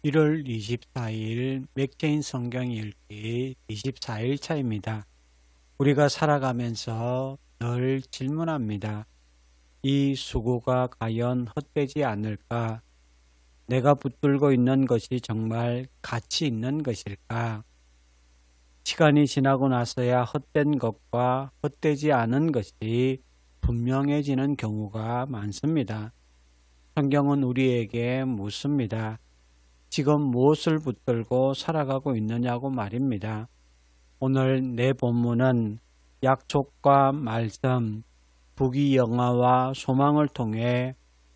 1월 24일 맥케인 성경 읽기 24일 차입니다. 우리가 살아가면서 늘 질문합니다. 이 수고가 과연 헛되지 않을까? 내가 붙들고 있는 것이 정말 가치 있는 것일까? 시간이 지나고 나서야 헛된 것과 헛되지 않은 것이 분명해지는 경우가 많습니다. 성경은 우리에게 묻습니다. 지금 무엇을 붙들고 살아가고 있느냐고 말입니다. 오늘 내 본문은 약속과 말씀, 부귀영화와 소망을 통해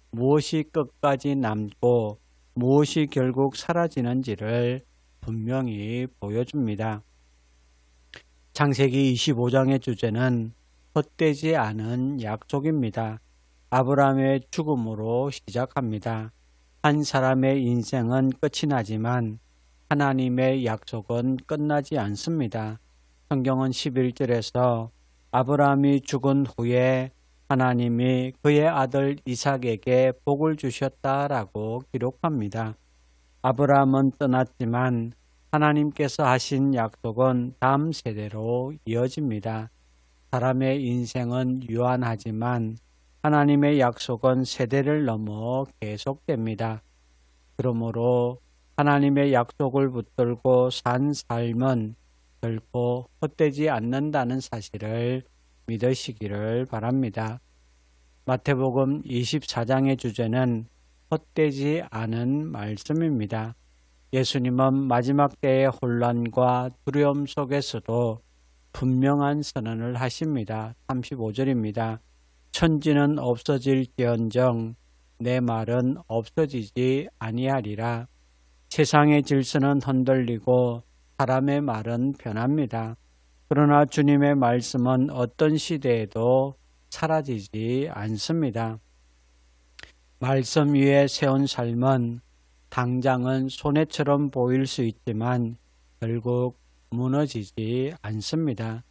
무엇이 끝까지 남고 무엇이 결국 사라지는지를 분명히 보여줍니다. 창세기 25장의 주제는 헛되지 않은 약속입니다. 아브라함의 죽음으로 시작합니다. 한 사람의 인생은 끝이 나지만 하나님의 약속은 끝나지 않습니다. 성경은 11절에서 아브라함이 죽은 후에 하나님이 그의 아들 이삭에게 복을 주셨다라고 기록합니다. 아브라함은 떠났지만 하나님께서 하신 약속은 다음 세대로 이어집니다. 사람의 인생은 유한하지만 하나님의 약속은 세대를 넘어 계속됩니다. 그러므로 하나님의 약속을 붙들고 산 삶은 결코 헛되지 않는다는 사실을 믿으시기를 바랍니다. 마태복음 24장의 주제는 헛되지 않은 말씀입니다. 예수님은 마지막 때의 혼란과 두려움 속에서도 분명한 선언을 하십니다. 35절입니다. 천지는 없어질지언정 내 말은 없어지지 아니하리라. 세상의 질서는 흔들리고 사람의 말은 변합니다. 그러나 주님의 말씀은 어떤 시대에도 사라지지 않습니다. 말씀 위에 세운 삶은 당장은 손해처럼 보일 수 있지만 결국 무너지지 않습니다.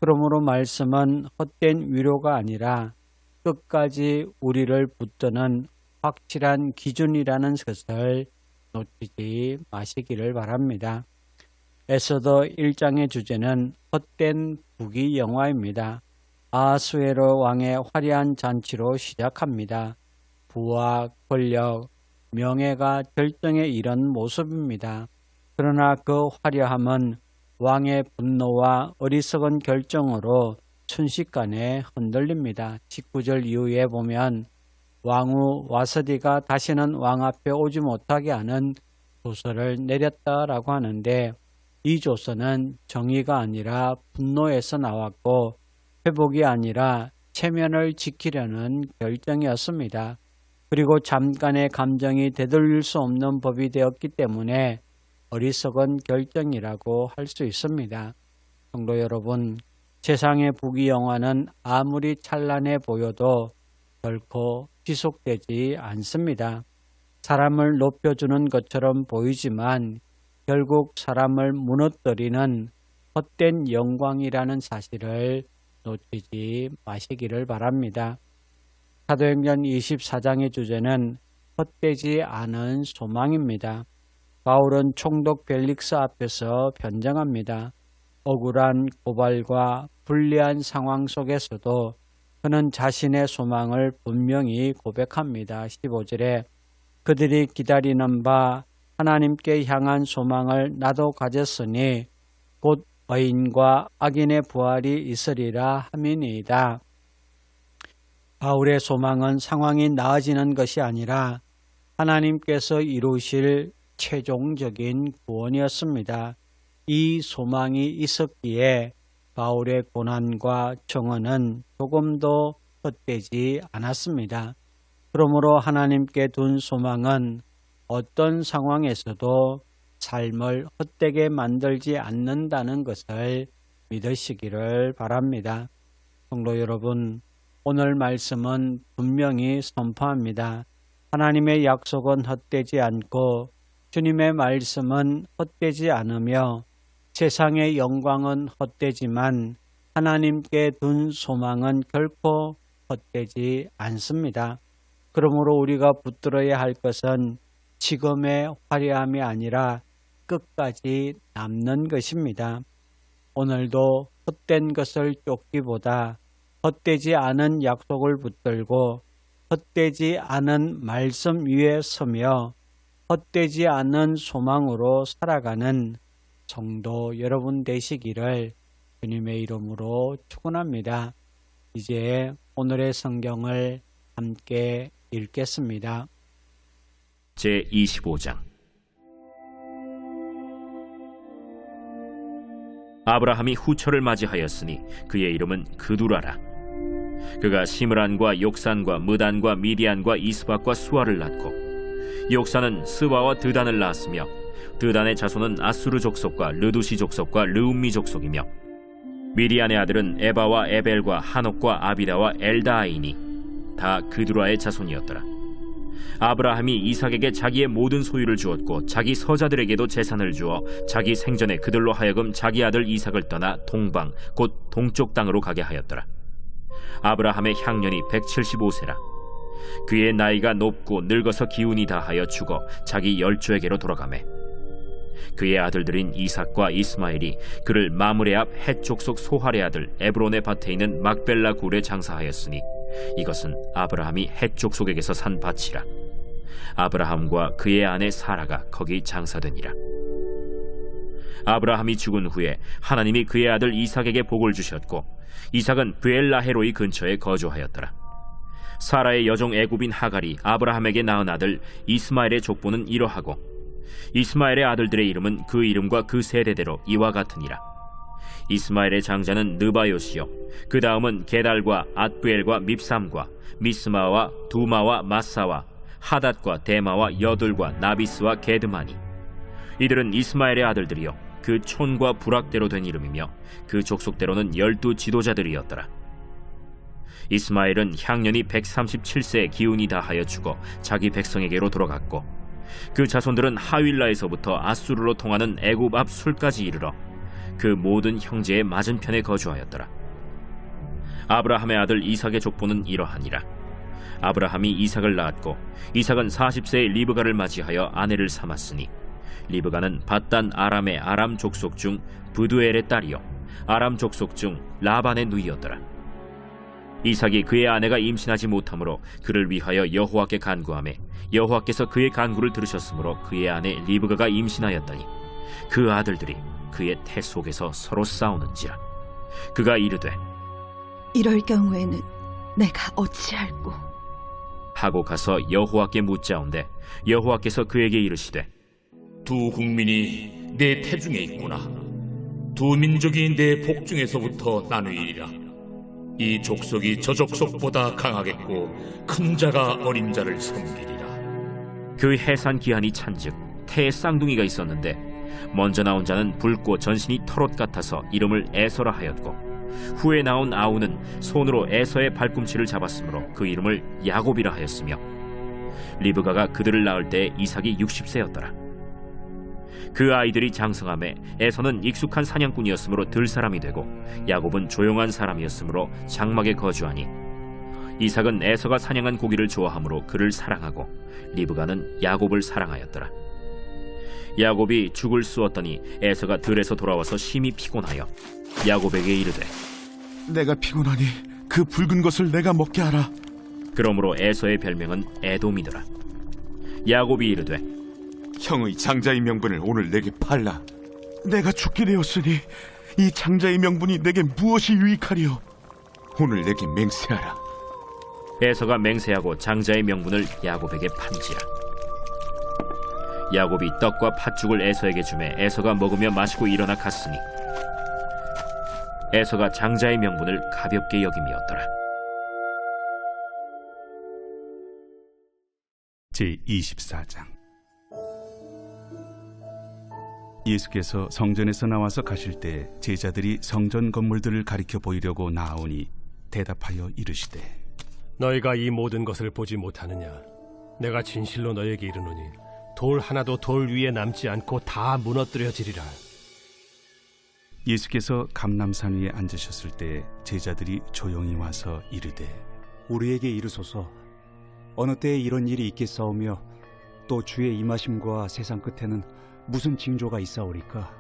그러므로 말씀은 헛된 위로가 아니라 끝까지 우리를 붙드는 확실한 기준이라는 것을 놓치지 마시기를 바랍니다. 에스더 1장의 주제는 헛된 부귀영화입니다. 아하수에로 왕의 화려한 잔치로 시작합니다. 부와 권력, 명예가 절정에 이른 모습입니다. 그러나 그 화려함은 왕의 분노와 어리석은 결정으로 순식간에 흔들립니다. 19절 이후에 보면 왕후 와스디가 다시는 왕 앞에 오지 못하게 하는 조서를 내렸다라고 하는데 이 조서는 정의가 아니라 분노에서 나왔고 회복이 아니라 체면을 지키려는 결정이었습니다. 그리고 잠깐의 감정이 되돌릴 수 없는 법이 되었기 때문에 어리석은 결정이라고 할 수 있습니다. 성도 여러분, 세상의 부귀영화는 아무리 찬란해 보여도 결코 지속되지 않습니다. 사람을 높여주는 것처럼 보이지만 결국 사람을 무너뜨리는 헛된 영광이라는 사실을 놓치지 마시기를 바랍니다. 사도행전 24장의 주제는 헛되지 않은 소망입니다. 바울은 총독 벨릭스 앞에서 변정합니다. 억울한 고발과 불리한 상황 속에서도 그는 자신의 소망을 분명히 고백합니다. 15절에 그들이 기다리는 바 하나님께 향한 소망을 나도 가졌으니 곧 의인과 악인의 부활이 있으리라 함이니이다. 바울의 소망은 상황이 나아지는 것이 아니라 하나님께서 이루실 최종적인 구원이었습니다. 이 소망이 있었기에 바울의 고난과 정언은 조금도 헛되지 않았습니다. 그러므로 하나님께 둔 소망은 어떤 상황에서도 삶을 헛되게 만들지 않는다는 것을 믿으시기를 바랍니다. 성도 여러분, 오늘 말씀은 분명히 선포합니다. 하나님의 약속은 헛되지 않고 주님의 말씀은 헛되지 않으며 세상의 영광은 헛되지만 하나님께 둔 소망은 결코 헛되지 않습니다. 그러므로 우리가 붙들어야 할 것은 지금의 화려함이 아니라 끝까지 남는 것입니다. 오늘도 헛된 것을 쫓기보다 헛되지 않은 약속을 붙들고 헛되지 않은 말씀 위에 서며 헛되지 않은 소망으로 살아가는 성도 여러분 되시기를 주님의 이름으로 축원합니다. 이제 오늘의 성경을 함께 읽겠습니다. 제25장 아브라함이 후처를 맞이하였으니 그의 이름은 그두라라. 그가 시므란과 욕산과 무단과 미디안과 이스박과 수아를 낳고 욕산은 스바와 드단을 낳았으며 드단의 자손은 아수르 족속과 르두시 족속과 르움미 족속이며 미디안의 아들은 에바와 에벨과 한옥과 아비다와 엘다아이니 다 그두라의 자손이었더라. 아브라함이 이삭에게 자기의 모든 소유를 주었고 자기 서자들에게도 재산을 주어 자기 생전에 그들로 하여금 자기 아들 이삭을 떠나 동방 곧 동쪽 땅으로 가게 하였더라. 아브라함의 향년이 175세라. 그의 나이가 높고 늙어서 기운이 다하여 죽어 자기 열조에게로 돌아가매 그의 아들들인 이삭과 이스마엘이 그를 마므레 앞 헷 족속 소할의 아들 에브론의 밭에 있는 막벨라 굴에 장사하였으니 이것은 아브라함이 헷 족속에게서 산 밭이라. 아브라함과 그의 아내 사라가 거기 장사되니라. 아브라함이 죽은 후에 하나님이 그의 아들 이삭에게 복을 주셨고 이삭은 브엘라헤로이 근처에 거주하였더라. 사라의 여종 애굽인 하갈이 아브라함에게 낳은 아들 이스마엘의 족보는 이러하고 이스마엘의 아들들의 이름은 그 이름과 그 세대대로 이와 같으니라. 이스마엘의 장자는 느바요시요 그 다음은 게달과 앗부엘과 밉삼과 미스마와 두마와 마사와 하닷과 데마와 여둘과 나비스와 게드마니 이들은 이스마엘의 아들들이요 그 촌과 부락대로 된 이름이며 그 족속대로는 12 지도자들이었더라. 이스마엘은 향년이 137세에 기운이 다하여 죽어 자기 백성에게로 돌아갔고 그 자손들은 하윌라에서부터 아수르로 통하는 애굽 앞 술까지 이르러 그 모든 형제의 맞은편에 거주하였더라. 아브라함의 아들 이삭의 족보는 이러하니라. 아브라함이 이삭을 낳았고 이삭은 40세에 리브가를 맞이하여 아내를 삼았으니 리브가는 밧단 아람의 아람 족속 중 부두엘의 딸이요 아람 족속 중 라반의 누이였더라. 이삭이 그의 아내가 임신하지 못하므로 그를 위하여 여호와께 간구하매 여호와께서 그의 간구를 들으셨으므로 그의 아내 리브가가 임신하였더니 그 아들들이 그의 태 속에서 서로 싸우는지라. 그가 이르되 이럴 경우에는 내가 어찌할꼬 하고 가서 여호와께 묻자온데 여호와께서 그에게 이르시되 두 국민이 내 태중에 있구나. 두 민족이 내 복중에서부터 나누이리라. 이 족속이 저 족속보다 강하겠고 큰 자가 어린 자를 섬기리라. 그 해산 기한이 찬즉 태에 쌍둥이가 있었는데 먼저 나온 자는 붉고 전신이 털옷 같아서 이름을 에서라 하였고 후에 나온 아우는 손으로 에서의 발꿈치를 잡았으므로 그 이름을 야곱이라 하였으며 리브가가 그들을 낳을 때 이삭이 60세였더라. 그 아이들이 장성함에 에서는 익숙한 사냥꾼이었으므로 들 사람이 되고 야곱은 조용한 사람이었으므로 장막에 거주하니 이삭은 에서가 사냥한 고기를 좋아하므로 그를 사랑하고 리브가는 야곱을 사랑하였더라. 야곱이 죽을 쑤었더니 에서가 들에서 돌아와서 심히 피곤하여 야곱에게 이르되 내가 피곤하니 그 붉은 것을 내가 먹게 하라. 그러므로 에서의 별명은 에돔이더라. 야곱이 이르되 형의 장자의 명분을 오늘 내게 팔라. 내가 죽게 되었으니 이 장자의 명분이 내게 무엇이 유익하리요? 오늘 내게 맹세하라. 에서가 맹세하고 장자의 명분을 야곱에게 판지라. 야곱이 떡과 팥죽을 에서에게 주매 에서가 먹으며 마시고 일어나 갔으니 에서가 장자의 명분을 가볍게 여김이었더라. 제24장 예수께서 성전에서 나와서 가실 때 제자들이 성전 건물들을 가리켜 보이려고 나아오니 대답하여 이르시되 너희가 이 모든 것을 보지 못하느냐? 내가 진실로 너희에게 이르노니 돌 하나도 돌 위에 남지 않고 다 무너뜨려지리라. 예수께서 감람산 위에 앉으셨을 때 제자들이 조용히 와서 이르되 우리에게 이르소서 어느 때에 이런 일이 있겠사오며 또 주의 임하심과 세상 끝에는 무슨 징조가 있사오리까?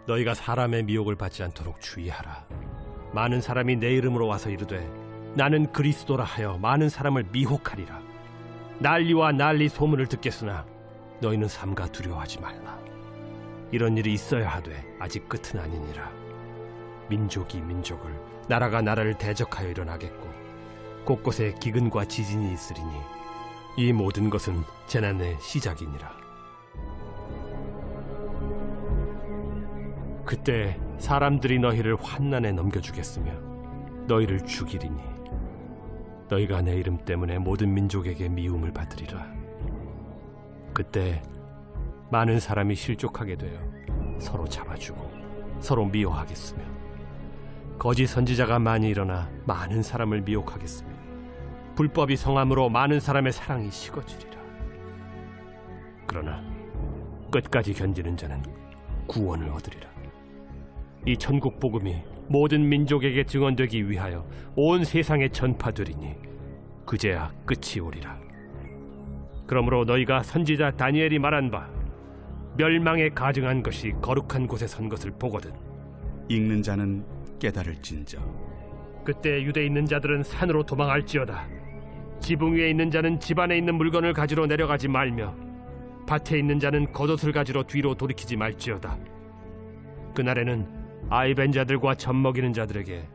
너희가 사람의 미혹을 받지 않도록 주의하라. 많은 사람이 내 이름으로 와서 이르되 나는 그리스도라 하여 많은 사람을 미혹하리라. 난리와 난리 소문을 듣겠으나 너희는 삼가 두려워하지 말라. 이런 일이 있어야 하되 아직 끝은 아니니라. 민족이 민족을, 나라가 나라를 대적하여 일어나겠고 곳곳에 기근과 지진이 있으리니 이 모든 것은 재난의 시작이니라. 그때 사람들이 너희를 환난에 넘겨주겠으며 너희를 죽이리니 너희가 내 이름 때문에 모든 민족에게 미움을 받으리라. 그때 많은 사람이 실족하게 되어 서로 잡아주고 서로 미워하겠으며 거짓 선지자가 많이 일어나 많은 사람을 미혹하겠으며 불법이 성함으로 많은 사람의 사랑이 식어지리라. 그러나 끝까지 견디는 자는 구원을 얻으리라. 이 천국 복음이 모든 민족에게 증언되기 위하여 온 세상에 전파되리니 그제야 끝이 오리라. 그러므로 너희가 선지자 다니엘이 말한 바 멸망에 가증한 것이 거룩한 곳에 선 것을 보거든 읽는 자는 깨달을진저. 그때 유대에 있는 자들은 산으로 도망할지어다. 지붕 위에 있는 자는 집 안에 있는 물건을 가지러 내려가지 말며 밭에 있는 자는 겉옷을 가지러 뒤로 돌이키지 말지어다. 그날에는 아이 벤 자들과 젖 먹이는 자들에게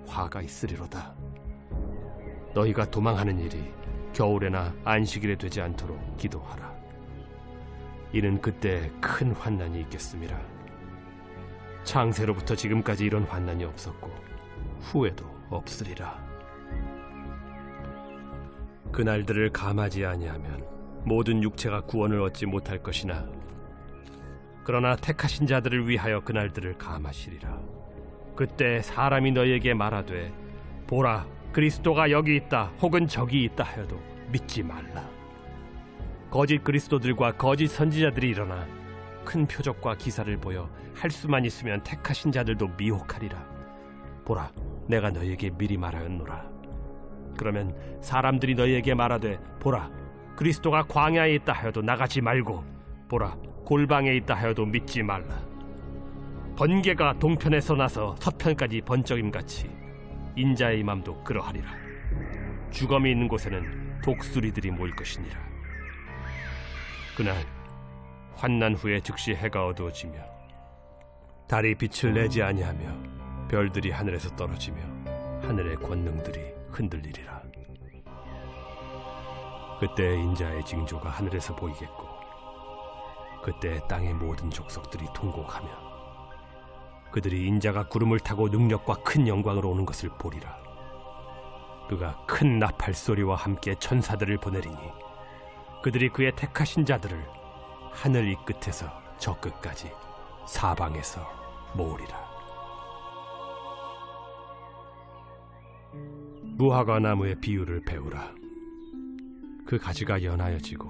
화가 있으리로다. 너희가 도망하는 일이 겨울에나 안식일에 되지 않도록 기도하라. 이는 그때 큰 환난이 있겠음이라. 창세로부터 지금까지 이런 환난이 없었고 후에도 없으리라. 그날들을 감하지 아니하면 모든 육체가 구원을 얻지 못할 것이나 그러나 택하신 자들을 위하여 그날들을 감하시리라. 그때 사람이 너희에게 말하되 보라 그리스도가 여기 있다 혹은 저기 있다 하여도 믿지 말라. 거짓 그리스도들과 거짓 선지자들이 일어나 큰 표적과 기사를 보여 할 수만 있으면 택하신 자들도 미혹하리라. 보라 내가 너희에게 미리 말하였노라. 그러면 사람들이 너희에게 말하되 보라 그리스도가 광야에 있다 하여도 나가지 말고 보라 골방에 있다 하여도 믿지 말라. 번개가 동편에서 나서 서편까지 번쩍임같이 인자의 임함도 그러하리라. 주검이 있는 곳에는 독수리들이 모일 것이니라. 그날 환난 후에 즉시 해가 어두워지며 달이 빛을 내지 아니하며 별들이 하늘에서 떨어지며 하늘의 권능들이 흔들리리라. 그때 인자의 징조가 하늘에서 보이겠고 그때 땅의 모든 족속들이 통곡하며 그들이 인자가 구름을 타고 능력과 큰 영광으로 오는 것을 보리라. 그가 큰 나팔 소리와 함께 천사들을 보내리니 그들이 그의 택하신 자들을 하늘 이 끝에서 저 끝까지 사방에서 모으리라. 무화과 나무의 비유를 배우라. 그 가지가 연하여지고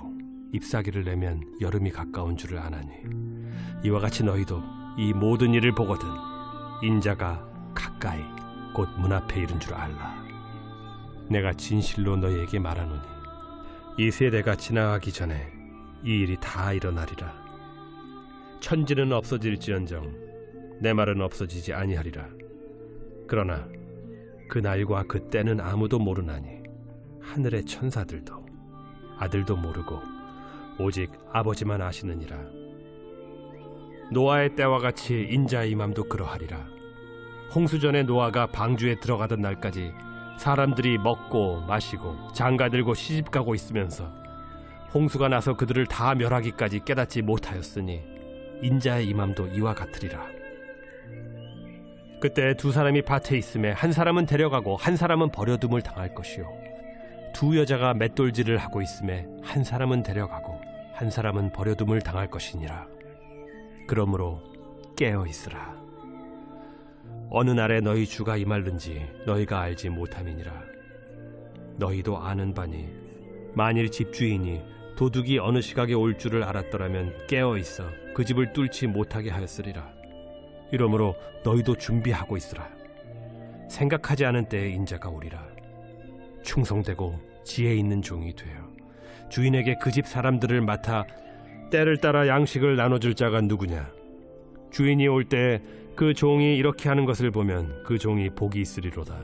잎사귀를 내면 여름이 가까운 줄을 아나니 이와 같이 너희도 이 모든 일을 보거든 인자가 가까이 곧 문 앞에 이른 줄 알라. 내가 진실로 너희에게 말하노니 이 세대가 지나가기 전에 이 일이 다 일어나리라. 천지는 없어질지언정 내 말은 없어지지 아니하리라. 그러나 그 날과 그 때는 아무도 모르나니 하늘의 천사들도 아들도 모르고 오직 아버지만 아시느니라. 노아의 때와 같이 인자의 임함도 그러하리라. 홍수전에 노아가 방주에 들어가던 날까지 사람들이 먹고 마시고 장가들고 시집가고 있으면서 홍수가 나서 그들을 다 멸하기까지 깨닫지 못하였으니 인자의 임함도 이와 같으리라. 그때 두 사람이 밭에 있음에 한 사람은 데려가고 한 사람은 버려둠을 당할 것이요 두 여자가 맷돌질을 하고 있음에 한 사람은 데려가고 한 사람은 버려둠을 당할 것이니라. 그러므로 깨어 있으라. 어느 날에 너희 주가 임할는지 너희가 알지 못함이니라. 너희도 아는 바니 만일 집주인이 도둑이 어느 시각에 올 줄을 알았더라면 깨어 있어 그 집을 뚫지 못하게 하였으리라. 이러므로 너희도 준비하고 있으라. 생각하지 않은 때에 인자가 오리라. 충성되고 지혜 있는 종이 되어 주인에게 그 집 사람들을 맡아 때를 따라 양식을 나눠줄 자가 누구냐? 주인이 올 때 그 종이 이렇게 하는 것을 보면 그 종이 복이 있으리로다.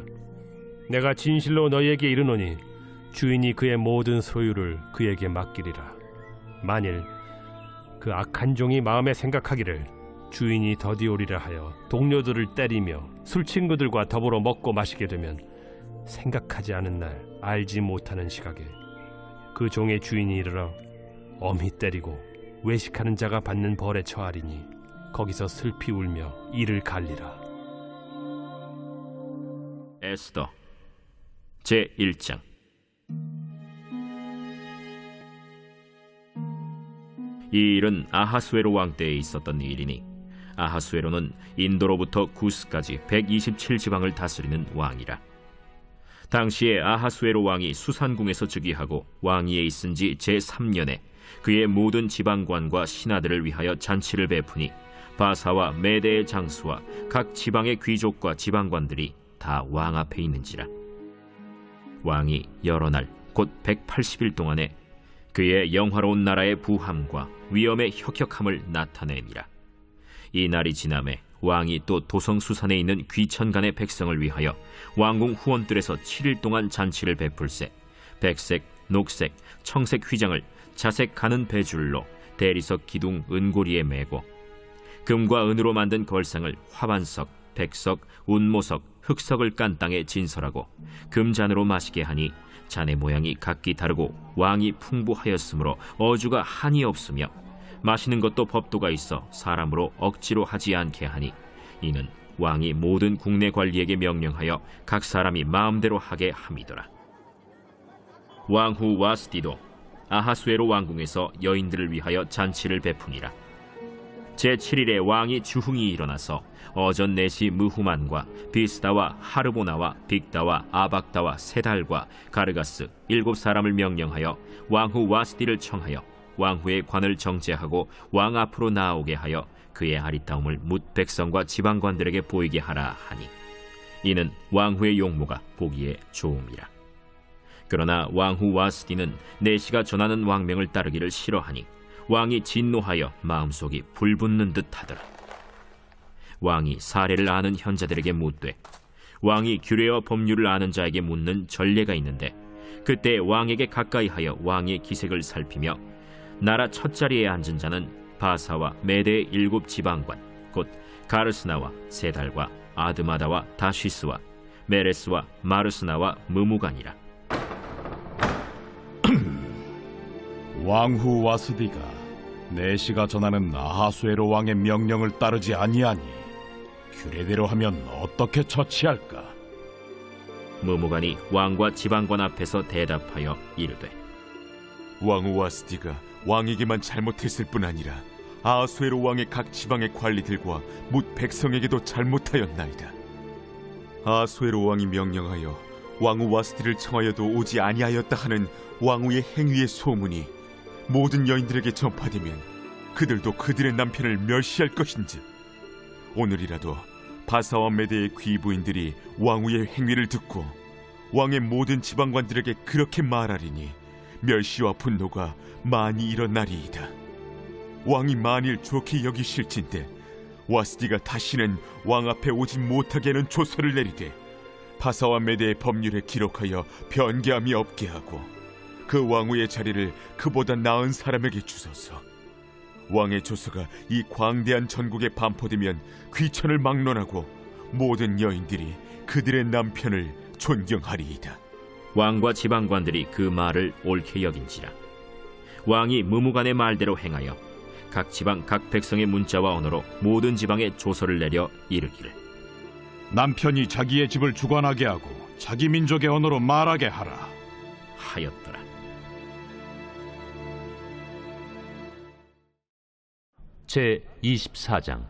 내가 진실로 너희에게 이르노니 주인이 그의 모든 소유를 그에게 맡기리라. 만일 그 악한 종이 마음에 생각하기를 주인이 더디 오리라 하여 동료들을 때리며 술 친구들과 더불어 먹고 마시게 되면 생각하지 않은 날 알지 못하는 시각에 그 종의 주인이 이르러 엄히 때리고 외식하는 자가 받는 벌에 처하리니 거기서 슬피 울며 이를 갈리라. 에스더 제1장. 이 일은 아하수에로 왕 때에 있었던 일이니 아하수에로는 인도로부터 구스까지 127지방을 다스리는 왕이라. 당시에 아하수에로 왕이 수산궁에서 즉위하고 왕위에 있은 지 제3년에 그의 모든 지방관과 신하들을 위하여 잔치를 베푸니 바사와 메대의 장수와 각 지방의 귀족과 지방관들이 다 왕 앞에 있는지라. 왕이 여러 날 곧 180일 동안에 그의 영화로운 나라의 부함과 위엄의 혁혁함을 나타내니라. 이 날이 지남에 왕이 또 도성수산에 있는 귀천간의 백성을 위하여 왕궁 후원들에서 7일 동안 잔치를 베풀세 백색, 녹색, 청색 휘장을 자색 가는 배줄로 대리석 기둥 은고리에 매고 금과 은으로 만든 걸상을 화반석, 백석, 운모석, 흑석을 깐 땅에 진설하고 금잔으로 마시게 하니 잔의 모양이 각기 다르고 왕이 풍부하였으므로 어주가 한이 없으며 마시는 것도 법도가 있어 사람으로 억지로 하지 않게 하니 이는 왕이 모든 국내 관리에게 명령하여 각 사람이 마음대로 하게 함이더라. 왕후 와스디도 아하수에로 왕궁에서 여인들을 위하여 잔치를 베푸니라. 제7일에 왕이 주흥이 일어나서 어전 넷이 무후만과 비스다와 하르보나와 빅다와 아박다와 세달과 가르가스 7사람을 명령하여 왕후 와스디를 청하여 왕후의 관을 정제하고 왕 앞으로 나오게 하여 그의 아리따움을 뭇 백성과 지방관들에게 보이게 하라 하니 이는 왕후의 용모가 보기에 좋음이라. 그러나 왕후 와스디는 내시가 전하는 왕명을 따르기를 싫어하니 왕이 진노하여 마음속이 불붙는 듯 하더라. 왕이 사례를 아는 현자들에게 묻되 왕이 규례와 법률을 아는 자에게 묻는 전례가 있는데 그때 왕에게 가까이하여 왕의 기색을 살피며 나라 첫자리에 앉은 자는 바사와 메대의 7지방관 곧 가르스나와 세달과 아드마다와 다시스와 메레스와 마르스나와 무무간이라. 왕후 와스디가 내시가 전하는 아하수에로 왕의 명령을 따르지 아니하니 규례대로 하면 어떻게 처치할까? 무무간이 왕과 지방관 앞에서 대답하여 이르되 왕후 와스디가 왕에게만 잘못했을 뿐 아니라 아하수에로 왕의 각 지방의 관리들과 뭇 백성에게도 잘못하였나이다. 아하수에로 왕이 명령하여 왕후 와스디를 청하여도 오지 아니하였다 하는 왕후의 행위의 소문이 모든 여인들에게 전파되면 그들도 그들의 남편을 멸시할 것인즉 오늘이라도 바사와 메대의 귀부인들이 왕후의 행위를 듣고 왕의 모든 지방관들에게 그렇게 말하리니 멸시와 분노가 많이 일어나리이다. 왕이 만일 좋게 여기실진데 와스디가 다시는 왕 앞에 오지 못하게 하는 조서를 내리되 바사와 메대의 법률에 기록하여 변개함이 없게 하고 그 왕후의 자리를 그보다 나은 사람에게 주소서. 왕의 조서가 이 광대한 전국에 반포되면 귀천을 막론하고 모든 여인들이 그들의 남편을 존경하리이다. 왕과 지방관들이 그 말을 옳게 여긴지라. 왕이 무무간의 말대로 행하여 각 지방 각 백성의 문자와 언어로 모든 지방에 조서를 내려 이르기를 남편이 자기의 집을 주관하게 하고 자기 민족의 언어로 말하게 하라 하였더라. 제24장.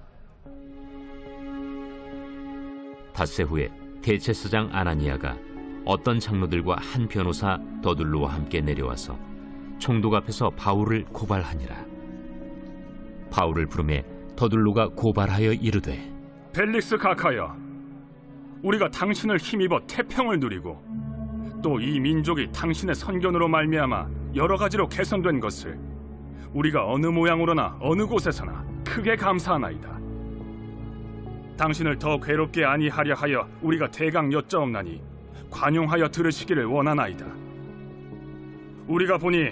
닷새 후에 대제사장 아나니아가 어떤 장로들과 한 변호사 더둘로와 함께 내려와서 총독 앞에서 바울을 고발하니라. 바울을 부르매 더둘로가 고발하여 이르되 벨릭스 각하여, 우리가 당신을 힘입어 태평을 누리고 또 이 민족이 당신의 선견으로 말미암아 여러 가지로 개선된 것을 우리가 어느 모양으로나 어느 곳에서나 크게 감사하나이다. 당신을 더 괴롭게 아니하려 하여 우리가 대강 여짜옵나니 관용하여 들으시기를 원하나이다. 우리가 보니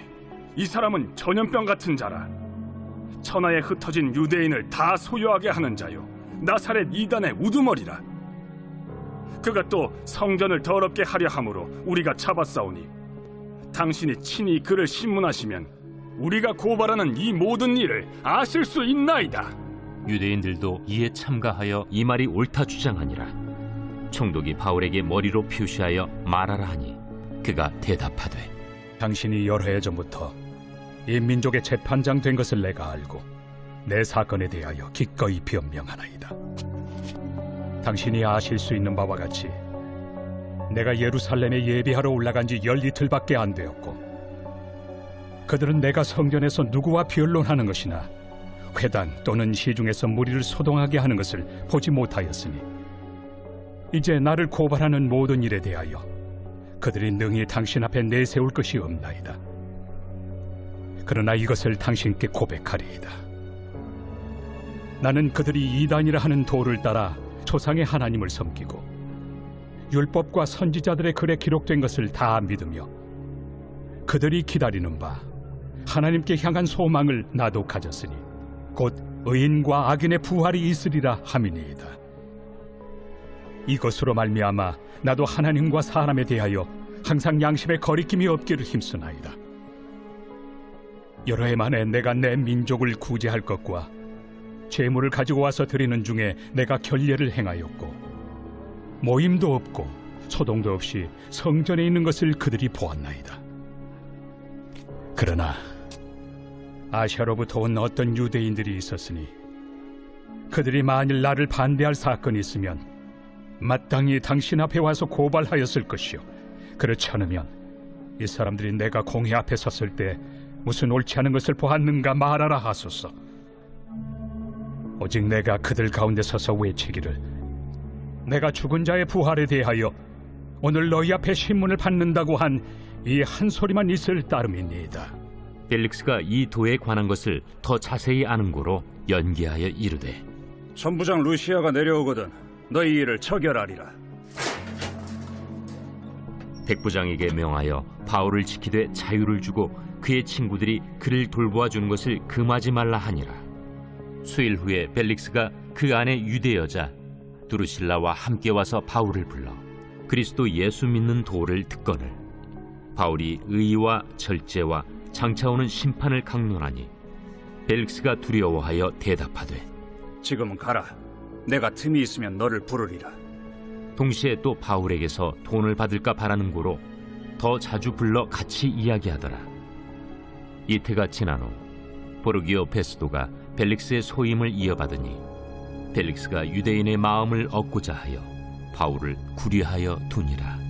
이 사람은 전염병 같은 자라. 천하에 흩어진 유대인을 다 소유하게 하는 자요, 나사렛 이단의 우두머리라. 그가 또 성전을 더럽게 하려 함으로 우리가 잡았사오니 당신이 친히 그를 신문하시면 우리가 고발하는 이 모든 일을 아실 수 있나이다. 유대인들도 이에 참가하여 이 말이 옳다 주장하니라. 총독이 바울에게 머리로 표시하여 말하라 하니 그가 대답하되 당신이 여러 해 전부터 이 민족의 재판장 된 것을 내가 알고 내 사건에 대하여 기꺼이 변명하나이다. 당신이 아실 수 있는 바와 같이 내가 예루살렘에 예비하러 올라간 지 10이틀밖에 안 되었고 그들은 내가 성전에서 누구와 변론하는 것이나 회당 또는 시중에서 무리를 소동하게 하는 것을 보지 못하였으니 이제 나를 고발하는 모든 일에 대하여 그들이 능히 당신 앞에 내세울 것이 없나이다. 그러나 이것을 당신께 고백하리이다. 나는 그들이 이단이라 하는 도를 따라 조상의 하나님을 섬기고 율법과 선지자들의 글에 기록된 것을 다 믿으며 그들이 기다리는 바 하나님께 향한 소망을 나도 가졌으니 곧 의인과 악인의 부활이 있으리라 함이니이다. 이것으로 말미암아 나도 하나님과 사람에 대하여 항상 양심에 거리낌이 없기를 힘쓰나이다. 여러 해 만에 내가 내 민족을 구제할 것과 죄물을 가지고 와서 드리는 중에 내가 결례를 행하였고 모임도 없고 소동도 없이 성전에 있는 것을 그들이 보았나이다. 그러나 아시아로부터 온 어떤 유대인들이 있었으니 그들이 만일 나를 반대할 사건이 있으면 마땅히 당신 앞에 와서 고발하였을 것이요, 그렇지 않으면 이 사람들이 내가 공회 앞에 섰을 때 무슨 옳지 않은 것을 보았는가 말하라 하소서. 오직 내가 그들 가운데 서서 외치기를 내가 죽은 자의 부활에 대하여 오늘 너희 앞에 신문을 받는다고 한 이 한 소리만 있을 따름이니이다. 벨릭스가 이 도에 관한 것을 더 자세히 아는 고로 연기하여 이르되 천부장 루시아가 내려오거든 너희 일을 처결하리라. 백부장에게 명하여 바울을 지키되 자유를 주고 그의 친구들이 그를 돌보아 주는 것을 금하지 말라 하니라. 수일 후에 벨릭스가 그 안에 유대 여자 두루실라와 함께 와서 바울을 불러 그리스도 예수 믿는 도를 듣거늘 바울이 의와 절제와 장차 오는 심판을 강론하니 벨릭스가 두려워하여 대답하되 지금은 가라. 내가 틈이 있으면 너를 부르리라. 동시에 또 바울에게서 돈을 받을까 바라는 고로 더 자주 불러 같이 이야기하더라. 이태가 지난 후 보르기오 페스도가 벨릭스의 소임을 이어받으니 벨릭스가 유대인의 마음을 얻고자 하여 바울을 구리하여 두니라.